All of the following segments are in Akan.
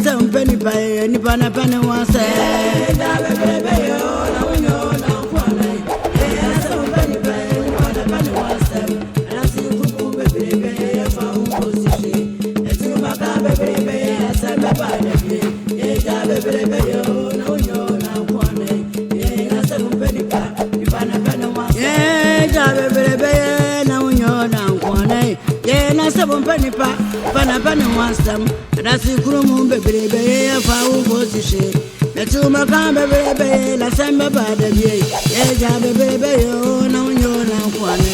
Asem Mpenipa nipa na pane wase Asem Mpenipa pane wasam rasi kurumu bebrebe fa wo sise etu maka bebrebe la sembe bade bie ja bebrebe yo na unyo na kwane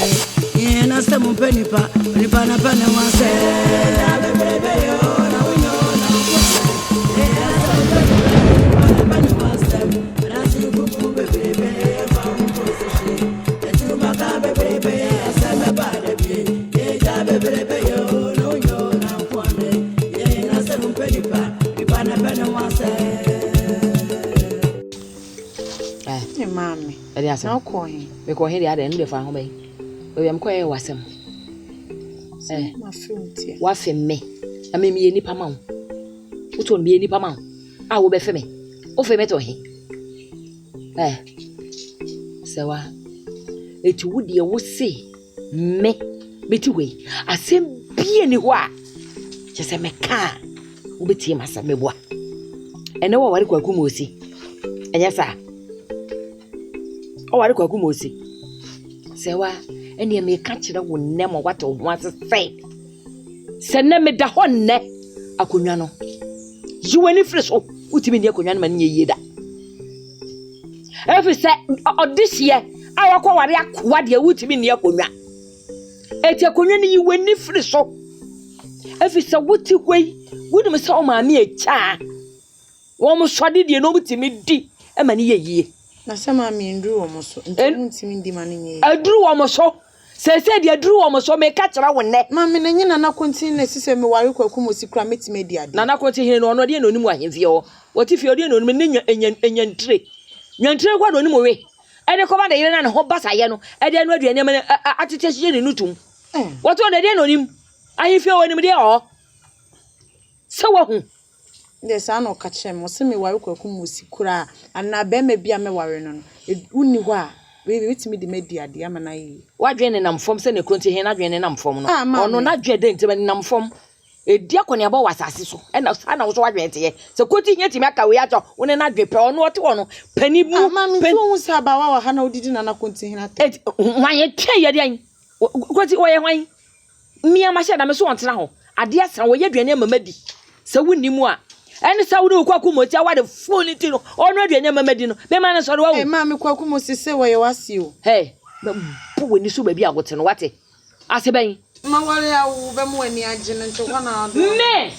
ye na Asem Mpenipa nipa na pane wasam ja bebrebe yo na unyo na kwane pane wasam rasi kurumu bebrebe fa wo sise etu maka bebrebe la sembe bade bie ja bebrebe yo na unyo na kwane ye na Asem Mpenipa nipa na pane wasam Mami, Asem. no coin. Me ko here Aden de fa ho bai. We am ko ye wasem. My fruit here. Wa fe me. Na me ye nipa ma wo. Uto me ye nipa ma wo. A wo be fe me. O fe me to he. Sewa. Eti wo de wo se me beti we. Asem bie ni ho a. Je se me ka. Wo beti ma sa meboa. Ene wo ware kwaku mo osi. Enya sa. O ware kwaku mo osi. Sewa ene me ka kire wo nnem what o want to say. Se ne me da ho nne akonwa no. Yiwani firi so utimi ne akonwa no ma ne yie da. Efi se odihye awakọ ware akwa de utimi ne akonwa. Eti akonwa ne yiwani firi so. Efi se wuti hwei wudum se o ma me echa. Wo mo sode de no utimi di e ma ne yie. Na sama mi ndru wo mo so ntimi ndi ma ne nye. Adru wo mo so sese de adru wo mo so me ka kira wo ne. Mami na nyina na kontin na sise me ware kwaku mo si kra metime di ade. Na na kontin hene no no de no nim ahemfie ho. Woti fie de no nim ne enyantre. Nyantre kwa no nim we. Ene ko ba de yire na ne ho basaye no. Ede no aduane ma atete hye ne nutum. Woto na de no nim. Ahemfie wo nim de o. Se wo hu. De sa no ka kire mo se me ware kwaku mo si kra ana be ma bia me ware no no. Uni ho a we metime di medi ade ama na yi. Wadwene nam fom se ne kontin hene adwene nam fom no. Ono na dwede ntema nam fom. Edi akone aba wasase so. Ena sana wo so wadwene te. Se kontin hene timi aka we acho wone na dwepe ono ote wono pani bu. Mami tu hu sa ba wa ha na odidi na kontin hene ate. Wan tie ye de an. Kontin wo ye hwan. Mia ma hye na me so ontena ho. Ade asa wo ye dwene mamadi. Se wunimu a ene sa wo kwaku mo tia wa de phone ti no ono aduane mamadi no be ma na so de wo mami kwaku mo sise wo ye wasi o bu woni so ba bi agote no wate ase ben ma wale ya wo be mo ani agye no nto na do me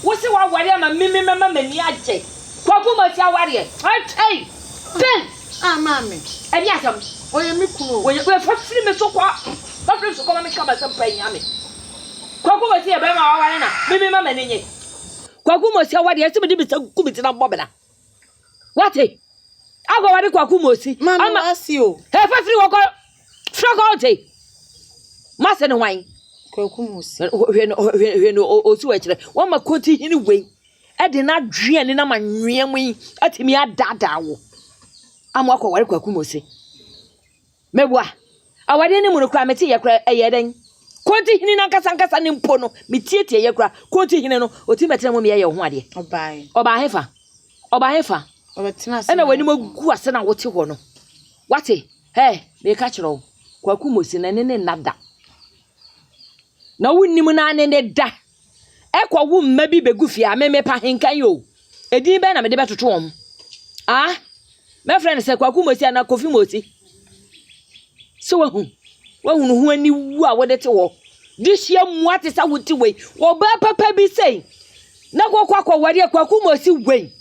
wo se wa ware ma mimi mama mani agye kwaku mo tia ware ben mami eni asam o ye mi kunu wo fa firi me so kwa fa firi so kwa ma ka ba sam pa nyame kwaku mo tia be ma ware na mimi mama ni nye kwaku mo si awade ese me de bisa kumiti na mbobela wate agwa wade kwaku mo si ama asio fa free woko ote mase ne hwan kwaku mo si hwe no osi wa kire wo ma koti hini wei e de na dwe ne na manwea mu atimi adada wo amwa kwa wade kwaku mo si mebua awade ne mu no kra meti ye kra eyeden konti hini na nkasa ne mpo no metietie ye kra konti hini no oti metere mo me ye ho ade oba hefa obetina ase ena wani magu ase na wote ho no wate me ka kiro kwaku mosi na ne nada na wunnim na ne da ekwa wu mma bi begu fie a me pa henkan yo edin be na me de betoto om me friend se kwaku mosi na kofi mosi so wahu no hu ani wu a wode te wo dihia muate sa wuti we wo ba papa bi sei na kwakwa wari kwaku mosi we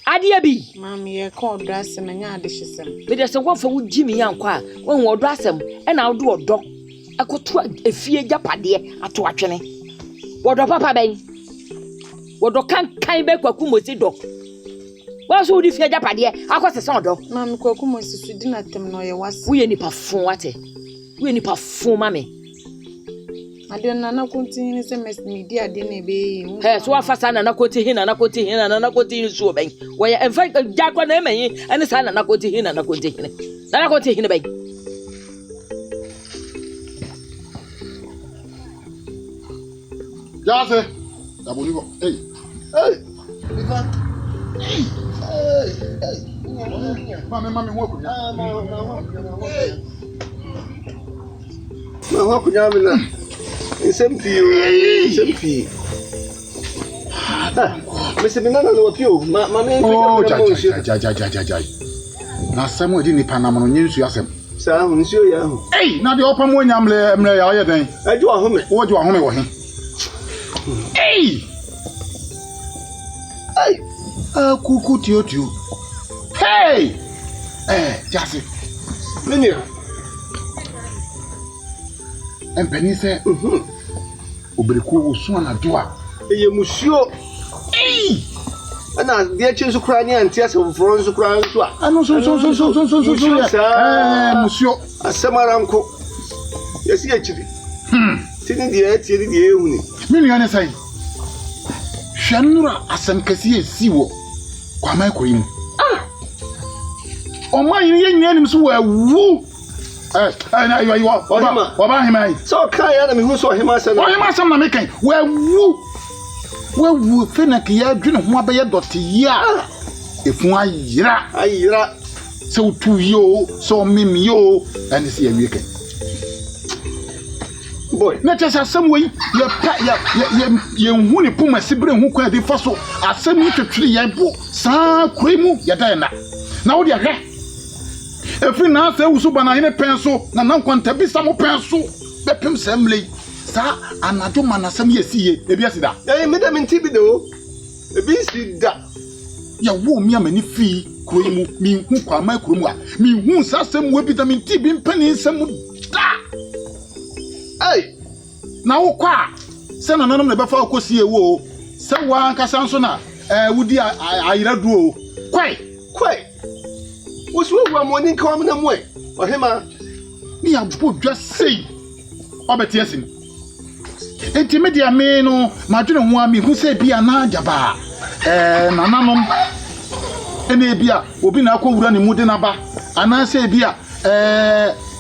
ade bi mami ye ko odo asem nya ade hyesem me de se kwfa wu gimi yankwa wo hu odo asem e na odo odo akoto efie japade ato atwene wodo papa ben wodo kan be kwaku mosi do wa so di fie japade akosese odo mami kwaku mosi sudi na tem no ye wase wo ye nipa fon wate we nipa fun mame Ade na continue say media ade na be. He so afasa na continue na continue na continue so ben. We en fa jakwa na emeyi ene sa na continue na continue. Na continue ben. Jase. Dabolivo. Hey. Hey. Hey. Mami wo kunya. Ma wa kunya mi na. Sempi. Mese bi na no pio. Ma me Ja. Na samu di ni panam no nyinsu asem. Sa hu nsuo ya hu. Hey, na de opam wo nyamle ya ye den. Aju ahome. Wo ju ahome wo he. Hey! Hey! Kuku tio. Hey! Jase. Menia. Mpenipa. Obreku osu na doa. Eye musuo. Hey! Ana de chinsu kra ni anti ase foforo nsu kra nsu a. Ano so. Musio. Asemaranko. Yesi echiri. Tini de etie de ehuni. Menu ane sai. Hwanura asem kase esiwo. Kwamai koyimu. Oma yin nim so wawu. Na you oba himai. So kai ya na me hu so hima se na. Hima sam na me kan. Wawu fenak ya dwene ho abaye dote ya. Efu ayira. So tu yo, so mim yo, and see a weekend. Boy, na chesa asem we ye huni puma sibre hu kwa de faso asem twetwere ye bo saa kwemu ye da na wo de ahwe efi na asa Suban na hene penso na kwanta bi samo penso bepem samlei saa anajo manasem ye siye ebi asida me da menti bi do ebi sida ya wo mi amani fi kwemu mi hu kwa mai kwemu a mi hu saa asem we bi da menti bi mpani nsem da. Hey, na wo kwa se na nanom na befa okosie wo se wa nkasa nso na wudi ayira duo kwai wo so wo amoni nka wam na moe ohema ni abo dwa sei obeti asim enti media me no madwene ho ami hu se bia na ajaba na nanom ene bia obi na akowura ne mude na ba ana se bia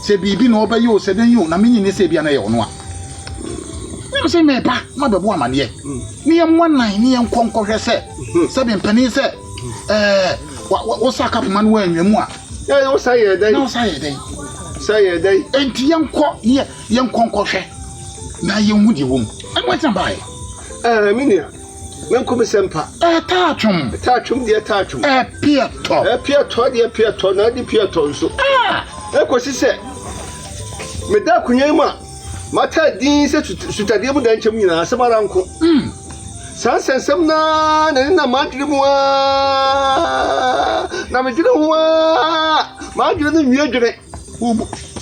se bibi no obaye o se den yo na menyi ne se bia na ye ono a me se me ba ma bebo amane ni ye mwanan ni ye nkonkohwe se be mpani se wo saka pman wa anwamu a wo saye dai no saye dai enti ye nkonkohwe na ye hu de wom anwa tan bae minia menko sempa taachum de taachum pieto na di pieto nso ekosi se me da kunya mu a mata din se sutade mu da nchem nyina asemaranko sansensem na madwire mu na medwire ho madwire no nwie dwire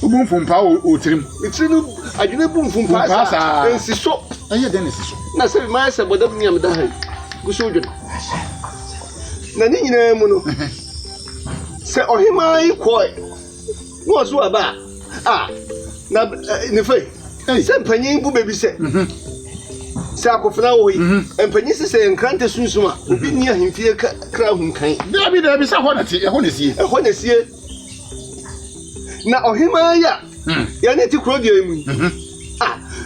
ubumfumpa o tirim itinu adwire bumfumpa sa ensiso aye den ensiso na se ma se bodam nyam da hai guso dwire na ni nyina mu no se ohima yi koi no so aba na ne fe se mpanyin bu bebi se se akofna wo yi mpanyin se nkrante sunsuma obi ni ahimfie kra hunkan dabi sa ho na sie na ohima ya ne ti kro dia mu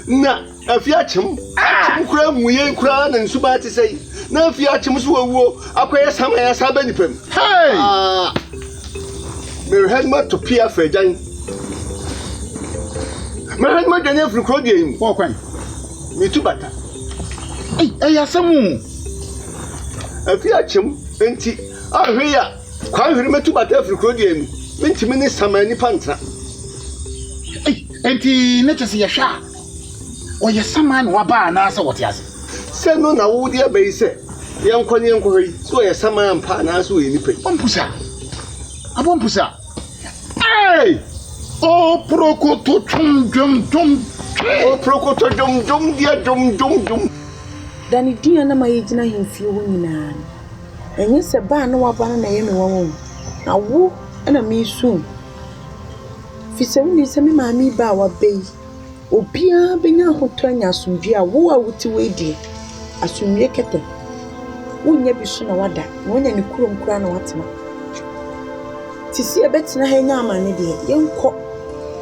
na afia chim kra muye kra na nsuba ti sei na afia chim so wawuo akoye samaya saba nipam me headma to pia fajan me headma danya fru kro dia mu o kwan me tu bata yasamu afia chim enti ahwe ya kwan hwere metu bata fru kro dia mu mentimi ne samani pantra enti ne chese ya hwa o ye samani wa ba na asa wotiase se no na wo dia bai se yankoni hyi so ye samani pa na so ye nipa abompusa o prokoto dum dia dum dani dia na mai gina himfie wo nyina enye se ba na wa ba na ye me wo na wo na mi su fi se ni se mi ma mi ba wa bei Obia benya hoto anya asomdwe a wo a wuti wedi asomdwe kete wonya bi so na wada na wonya ne kurom kura na watema tisi ebetina ha nya amane de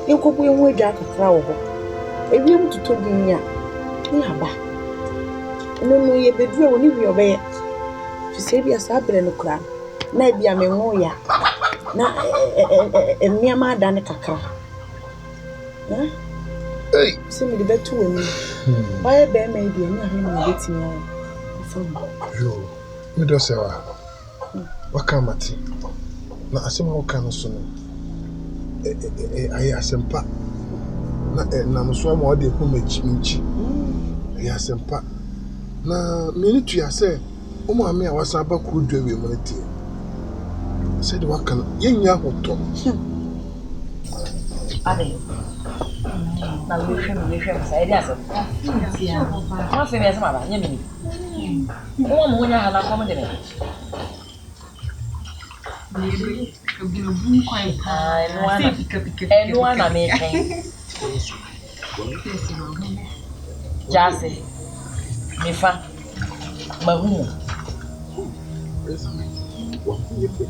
yenko bo yenwo adwa kakra wo ho ewiem tuto dunya ni aba no ye bedure woni wi obeye tisi bi asabre no kura na bia menwo ya na emiama ada ne kakra Hey, see me the better women. Why a bear may be and I'm getting yo, you don't say what come at it? Na Asem counsel. I Asem Mpa. Na mso mo de ko machi. I Asem Mpa. Na me to ya say, o mo ame a wasa ba ku dwa we mo tie. Said what can yenya hoto. Aden. Na we hwem say dia so. Ma fe me sama ba nya mi. O mo nya ha na ko mo de me. Enu ana me ken. Jase. Me fa. Mahu.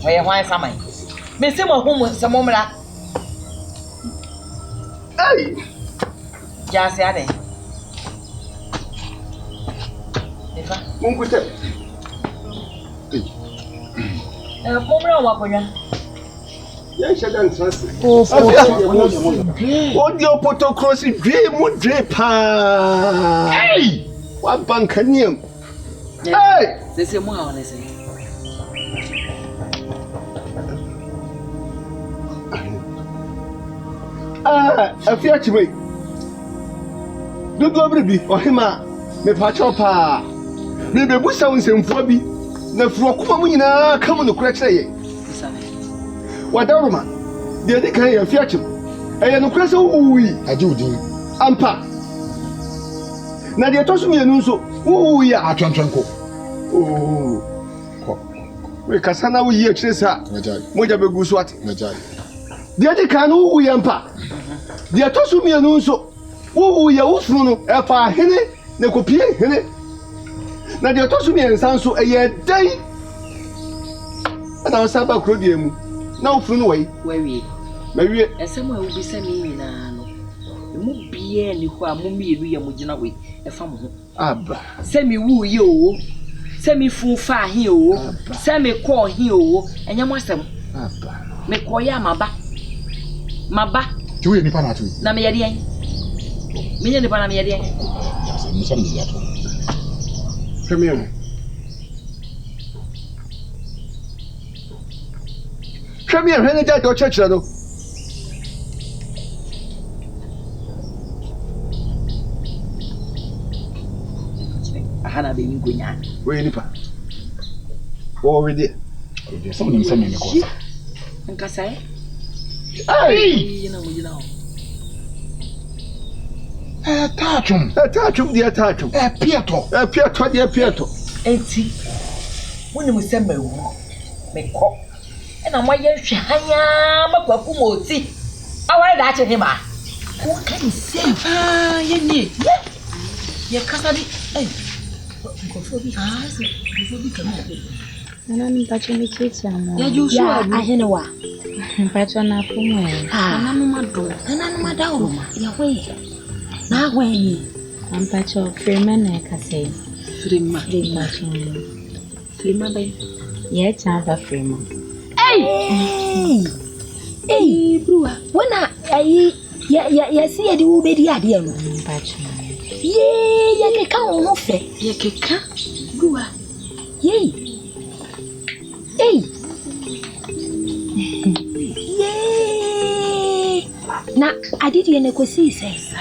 Oye hwan samai. Me se mahu se momra. Hey! Jase ade. Efa. Munguta. Momra wa konya. Ya shadan trust. What the poto crossing dream would pa. Hey! What bankanium? Hey! Sese mo ha onese. Afiachi me. Do go bi ohima me pa chopa. Me be busa wonsemfo bi. Na furo kuma mu nyina ka mu no kura kire ye. Wadaruma. De de kan ye afiachi. Eye no kura se wuwi. Aje udin. Ampa. Na de tosu me nu nso wuwi ya Atwantwanko. Oh. We kasana wuyi e kire sa. Moja be gu so ate. Najai. De de kan wuwi ya mpa. De tosu me nu nso wuwi ya wufunu no e fa hene na kopie hene. Na de tosu me nsan so eye dai. Ana wasaba kro de mu. Na wufunu wai. Wawie. Mawie. Esem a ubi se mi nyina no. Emu biye ni ho a mo mielu ye mo gina we. E fa mo ho. Aba. Se mi wu ye o. Se mi fu fa he o. Se mi ko he o. Enya mo asem. Aba. Me ko ya maba. Maba. Tu ye nipa na tu. Na me yede en. Me nye nipa na me yede en. Yasa musa me ya to. Premier. Premier hene ja do chechira no. Ahana be mi gonya. We nipa. Wo we dey. Some of them me ko. Nka sai. Ai! Yina mo gina ho. Tachum. Tachum dia tachum. Pieto. Pieto dia pieto. Enti. Woni mo se mawu. Me ko. E na mo ye hwe hanya makwaku moti. Aware da ache hima. Ko kan se. Ye ni. Ye kasa di. Ko fo bi. Ko bi kan. Nana mpacho ni kiti amo. Ya Joshua ahene wa. Mpacho na fumu e. Nana no mado. Nana no madawo. Ya we. Na we ni. Mpacho Freeman e kase. Freeman. Freeman be. Ye chava Freeman. Hey, bro. Wana ayi ya si edi wo bedi ade no. Mpacho. Ye keka wo fe. Ye keka. Bro. Ye. Hey. Yeah. Na adidi ene kwesi sesa.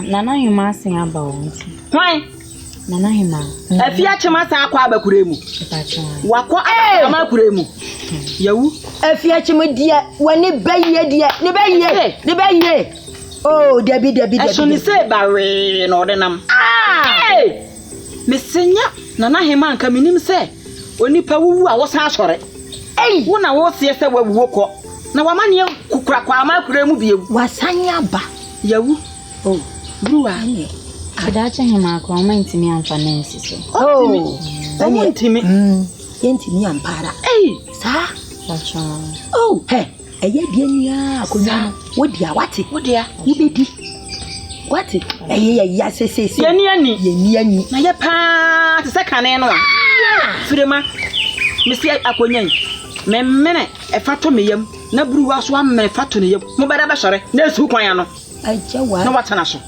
Nana hima sin aba wonti. Hwan? Nana hima. Afia chema san akwa abakuremu. Mpacho. Wako amakuremu. Yawu. Afia chema dia wani baye dia. Ne baye. Oh, debi. Eso ni se bare no de nam. Hey! Mesenya nana hima anka minim se. Onipa wuwu a wosan asore. Wo na wo se se wawu ko. Na wamane kukura kwa amakuremu biem. Wasanya ba. Yawu. Oh, Bruwa. Kedacha hima kwa ntimi amfa nansi so. Oh. ntimi. Yentimi ampara. Sa. Pacho. Oh, hey. Eye biania akonya. Wodia wate. Wodia. Wobedi. Wate. Eye ya sese. Yeni. Na ye pa te sekane no a. Firema. Mesi akonya. Memmene e fato meyam. Na Bruwa so amene fato ne yam. Mo bada ba sore. Na su kwan ya no. Ajawa. Na watana so.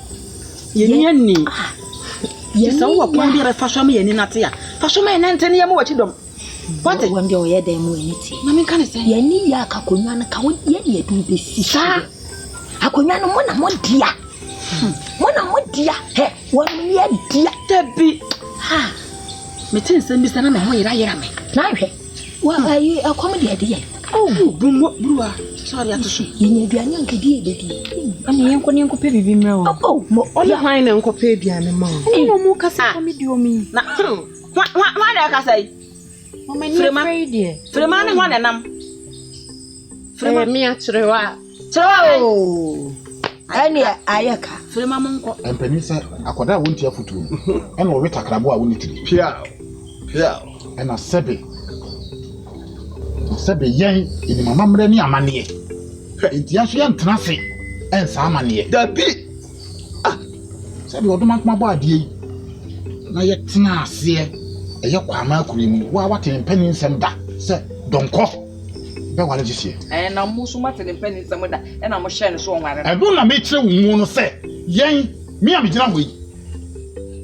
Yeni. Yesa wo kwan bi re faso me yeni nate ya. Faso me nante ne yam wachi dom. What one day or dem anything. No me can say yeni ya kakonwa na ka wo ye du besi. Sa. Akonwa no mo na mo dia. Mo na mo dia. He, wo me ye dia tabi. Ha. Me tin say Mr. na ho yira me. Na hwe. Wa ayi akomedi ade ye. Oh, Bruwa. Sorry atoso. Yenya aduane anka di ebedi. Ani yenko pe bibi mrewo. Oh, mo Ole hwan na nko pe aduane ma. Mo mo kasa komedi omi. Na. Wa na kasa yi. Mama ni afraid ye. Frema ne ho na nam. Frema mi atrewa. Oh. Ani ayaka. Frema monko. Empenisa akoda wonti afutu. Ena wo wetakrabo a woni tiri. Pia. Ena sebe yen ini mama mre ni amane. Enti aso ya ntenase ensa amane. Dabi. Sebe odoma kuma bo ade yi. Na ye tena ase eye kwama akurimu wa wate mpani nsem da se donko be wale gisie Na musu mate mpani nsem da na mo hye ne so onware ebu na me kire wo no se yen me am gina hoyi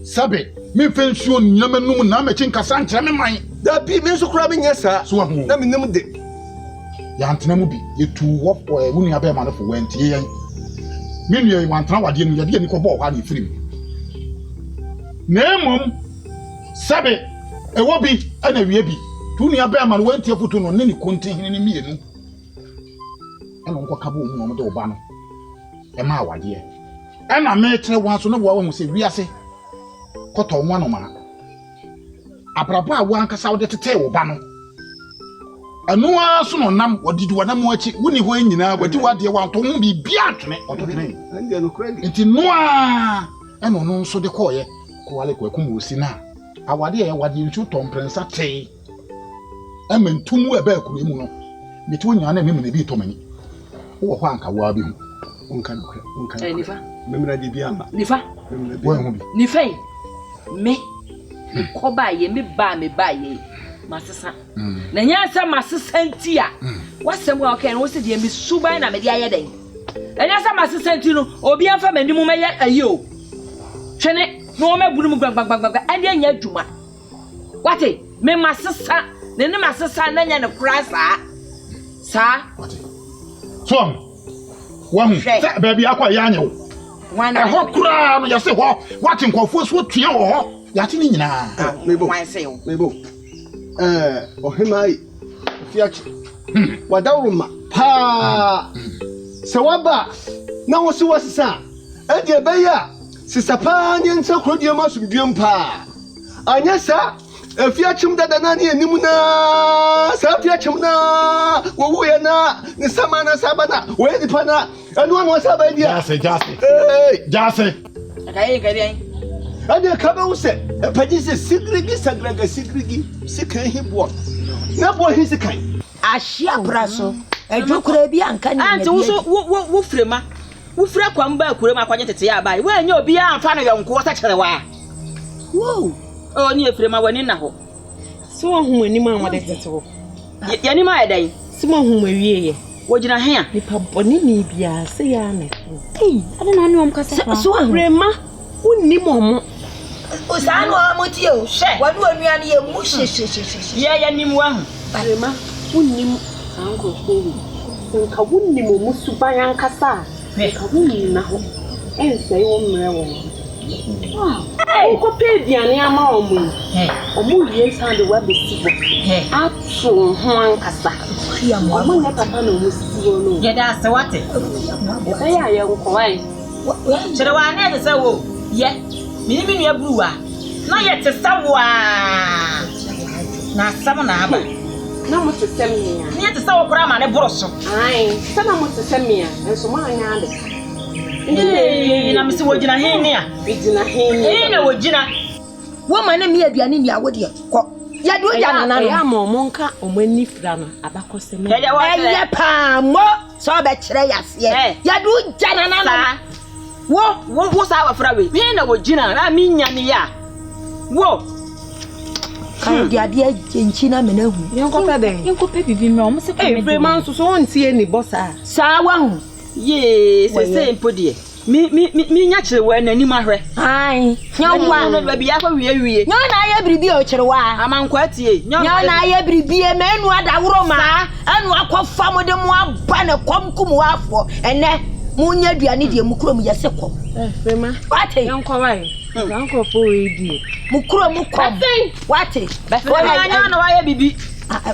sabe me fensuo nyamanum na ma chin kasa nkire me man da bi me so kura me nyesa so ahu na me nim de ya antena mu bi yetu wo wunu ya be ma no fo wenti yen me nua yi wantena wade no yade ni ko bo kwa na ifirim na emom sabe ewo bi ana wie bi tunu ya be ama no wanti afutu no ne ni kontin hene ni mienu ana nko kabo mu no de oba no e ma awade ana me tere wan so no bo wa se wiase koto nwa no ma aprapa awu ankasa wo de tete wo ba no anu aso no nam wodidi wanam achi woni ho nyina wadi wade wa to hu bi bia twene ototwene ande no kra enti noa eno no nso de koye ko wale ko akum osi na awade ya wade ntu tomprensa tei amentumu ebe akuru mu no meti wonya na memu na bi to mani wo ho anka wa bi hu onka nifa memra di bi amba nifa wo hu bi nifa me ko ba ye me ba ye masesa na nya sa masesa ntia wasem wa okay wo se de mi Suban na me de aye den enya sa masesa nti no obi afa manimu me ye ayo twene no me bunu mu gbagbagba ande anya adwuma wate me masesa ne ne masesa na nya ne kura sa wate so wa hu sa ba bi akwa ya anya wo wana ho kura no ya se ho wate nkofo so tua wo ho ya ti ni nyina mebo ohimai fiachi wadawruma pa se waba na wo se wasisa ade ebeya sisa pa ne nsa krodie masumdiem pa anya sa afiachim dada na ne anim na sa afiachim na wo wo ya na ne sama na sabana wo edi pa na anu anu saba dia jase kai ade ka be wo se pagi se sigrigi sagraga sigrigi sikan hibo na bo hi sikan ahia braso edwokura bi anka ne anti wo frema wo fra kwamba akurema akwanye tete ya bai wo anya obi amfa no yonko wata kyerewa wo o ni frema wani na ho So hu anim a wode tete ho yani ma edan so hu awie ye wo gina he a nipa boni ni bia se ya na Ade na anu am kasa. so rema unni momo o sa no amoti o she wanu anua ne ye mu ye ya nim wa hu rema unni anko ko nka wunni mo Suban ankasa ka wunni na ho ense wo mre wo ko pe diane ama omu omu ye sande wa besibo atu ho ankasa ya mo omu ne papa na omu siwo no ye da se wate e ya ye nko wai kyerewa na ye se wo ye mini nua bruwa na ye te sawa na sam na aba na mo te semia ni ye te sawa kura ma ne boroso ai sana mo te semia enso mo anya ade Na me se wogina he ne a. Wogina he Na wogina. Woman na me aduane ni awode ko. Ya do ja nana no. Ya monka omani fra no abakose me. Eye pa mo so be kire yase. Ya do ja nana no. Wo sa afra we. He na wogina na me nya ne ya. Wo. Kan dia dia enchi na me na hu. Yenkope bibi me omo se komedi. Freeman so ontie ni bossa. Sa wa hu. Ye, se mpodie. Mi nya kire wa nanim ahwe. Ai, nyawa no ba bia kwa wie. Nya na aye bribi o kire wa. Amankwa tie. Nya na aye bribi e menu adaworo ma. Anu akọfa mo de mo aba na komkum wa afọ. Ene mo nya aduane de mu krom yese kom. Freeman. Wate. Yanko wai. Yanko fo we di. Mu krom kom. Wate. Anya na wa ye bibi.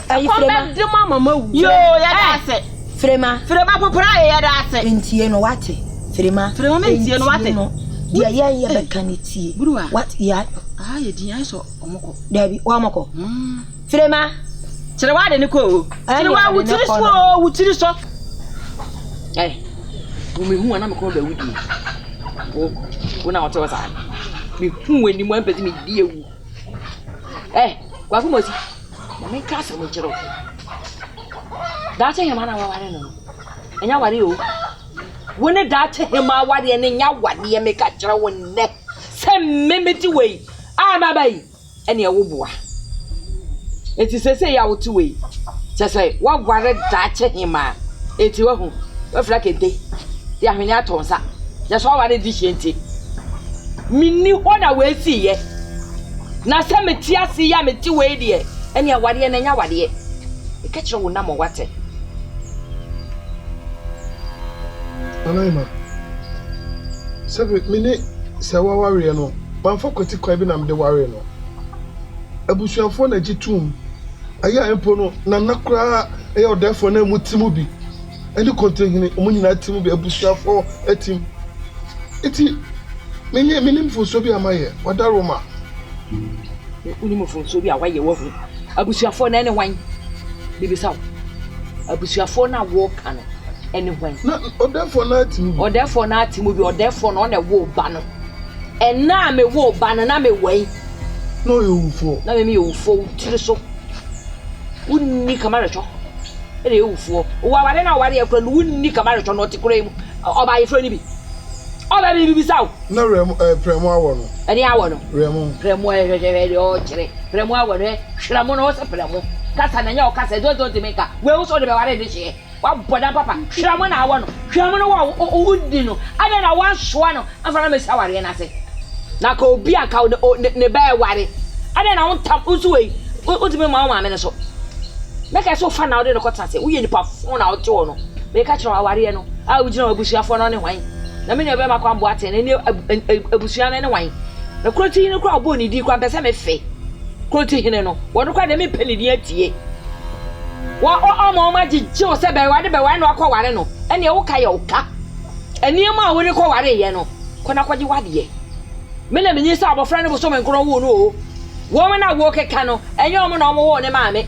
Ai Freeman. De mama wu. Yo, ya da se. Freeman popra ya da se. Ntie no wate. Freeman mentie no wate. Dia ye be kanitie. What ya? Ah, ye din ya so omoko. Dabi wa mako. Freeman kire wa de ne ko. Kire wa wutiri so. Wo me hu ana me ko da wudi. Wo na wote wasa. Me hu wani mo empezi me di ewu. Kwa ku mosi. Me kasa mo kire. Dache hema na waware no. Enya ware o. Wone dache hema ware ne nya wade me ka kire wonne. Se memeti wei. Babai. Ene ewoboa. Eti sese ya wotu wei. Chese wa ware dache hema. Eti wa hu. Wa fra kente. Ya hwene atonsa. Ya so ware di hyente. Minni ho na we siye. Na se meti ase ya meti wei de. Ene ware ne nya wade. E ka kire wona mo wate. Anaima. Sabe mini se wa ware no. Banfa kwati kwa bi na mde ware no. Abusuafo na gitum. Aya empo no na nakura e odefo na mutimu bi. Eni kontehini omunyina timu bi abusuafo atim. Eti minim fonso bi amaye wadaroma. Unim fonso bi awaye wo hu. Abusuafo na ene wan. Bibisaw. Abusuafo na wo kan ene wan. Na odefo na atimu bi. Odefo na atimu bi odefo no na wo ba no. Ena me wo ba no na me wan. No yewufo. Na me yewufo tiri so. Unni kamara cho. Ene yewufo. Wa ware na ware yakura unni kamara cho no tikura mu. Oba yefro ni bi. Oba bi bibisaw. Na premo awo no. Ene awo no. Premo e o kire. Premo awo no hwramo no se premo. Kasa na nya o kasa do de meka. We wo so de be ware de hye. Wa boda papa. Hwramo na awo no. Hwramo no wa udi no. Ade na wa hwa no. Afana me sa ware na se. Na ka obi aka ne ba ware. Ade na won tam usuwe. Udime ma ma me ne so. Meka so fa na ode no kwata se. Uye nipa fon na ote wo no. Me ka kire ware no. A ugina abusuafo no ne hwan. Na me ne be makwa mbo ate ne abusua ne hwan. Na kroti ne kra obo ni di kwa pese me fe. Kroti hine no. Wo no kwa de me peni di atie. Wa ma jije o se be wade be wan no akwa ware no. Ene wo ka ye wo ka. Ene ma wo ne kwa ware ye no. Kona kwaji wade ye. Me na menyi sa abofra ne bo so me nkro wo no o. Wo me na wo keka no. Enye o mo na o mo wo ne ma me.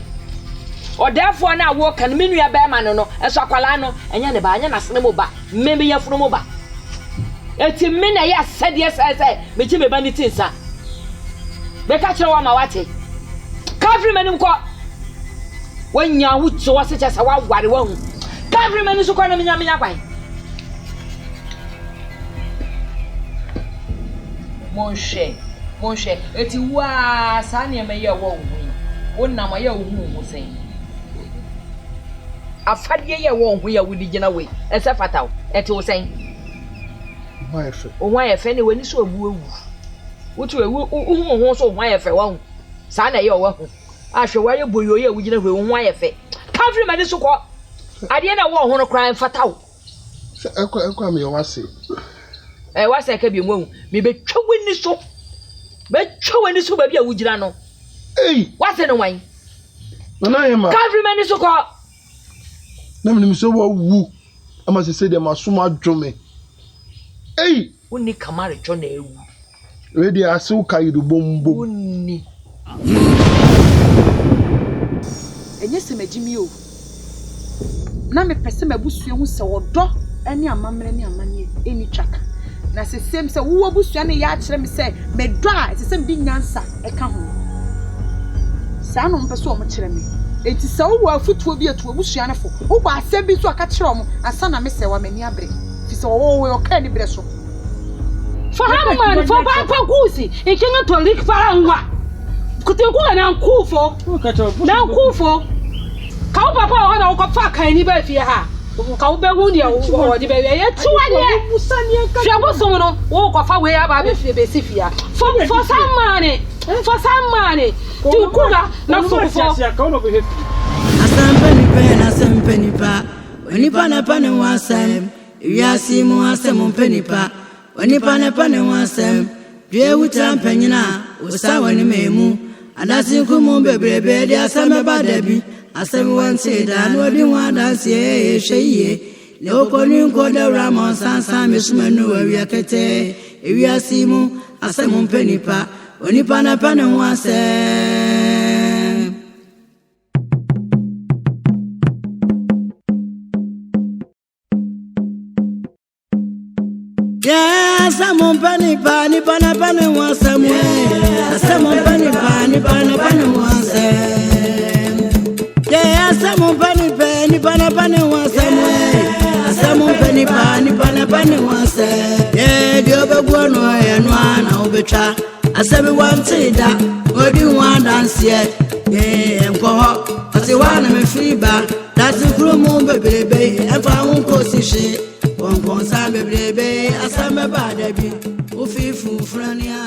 Odefo na wo kan me nua ba ma no no. Eso akwala no. Enye ne ba anya na sene mo ba. Me be ya funu mo ba. Eti me na ya sede se me chi me ba ni tinsa. Be ka kire wa ma wate. Kafri manim ko. Wanya wucho wase cha sa wa ware wa hu. Kafri manim so ko na menya kwan. Monshe eti wa sa ne me ye wo hu. Wonna ma ye hu mu sen. Afade ye wo hu ya wudi gina we. Ese fataw. Eti wo sen. Ohwa ye fe ne wani so abu ewu. Wotu ewu hu so ohwa ye fe wa hu. Sa na ye wo hu. Ahwe wa ye boyo ye wugina we ohwa ye fe. Kafri mani so ko. Ade na wo hu no kran fataw. Ekwa me wase. Wase ka bi mu. Me betwa wani so. Betwa wani so ba bi a wugina no. Wase no wan. Na ye ma. Kafri mani so ko. Na me so wo wu. Ama se de masoma dwome. Unni kamare cho na ewu. Ready asu kayidu bombo. Unni. Enye semagimi o. Na me pese mabusua hu se wodo ene amamre ne amane. any chaka. Na se same say wo abusua ne ya kire me say medɔ a se sem di nyansa e ka ho. Sa no mpe so o mo kire me. Enti se wo afutuo bi etu abusua ne fo. Wo ba asem bi so aka kire o mo asa na me se wa mani abre. Fi se wo o ka ni bre so. For how man for papa kusi e kinga to lik fara nwa. Kutenku na nkufo. Na nkufo. Ka papa o na ko fa kan ni ba fie ha. Ka wo be hu dia wo di be ye tuwa de. Fia bo so no wo ko fa we aba be fie be sifia. For some money. For some money. Tu kuga na so fo. Asem Mpenipa. Onipa na pa ne wasem. Wiase mu Asem Mpenipa. Onipa na pa ne wasem. Dwe wuta mpanyina usa woni memu. Adasi kumu bebrebe de asem ba dabi. Asem wanse da no di wadasi e hweye. Le okoni nko de ramon sansan mesumanu awiakete. Wiase mu Asem Mpenipa. Onipa na pa ne wasem. Asem Mpenipa ni pa na pa ne wasem. Asem Mpenipa ni pa na pa ne wasem. Asem Mpenipa ni pa na pa ne wasem. Asem Mpenipa ni pa na pa ne wasem. Dio be gwo no e no ana obetwa. Asem wanti da odi wan dance enko ho. Ati wana me friba. Dati krumu bebrebe efa unko sishi. Konsa bebrebe asame ba dabi ofifu frania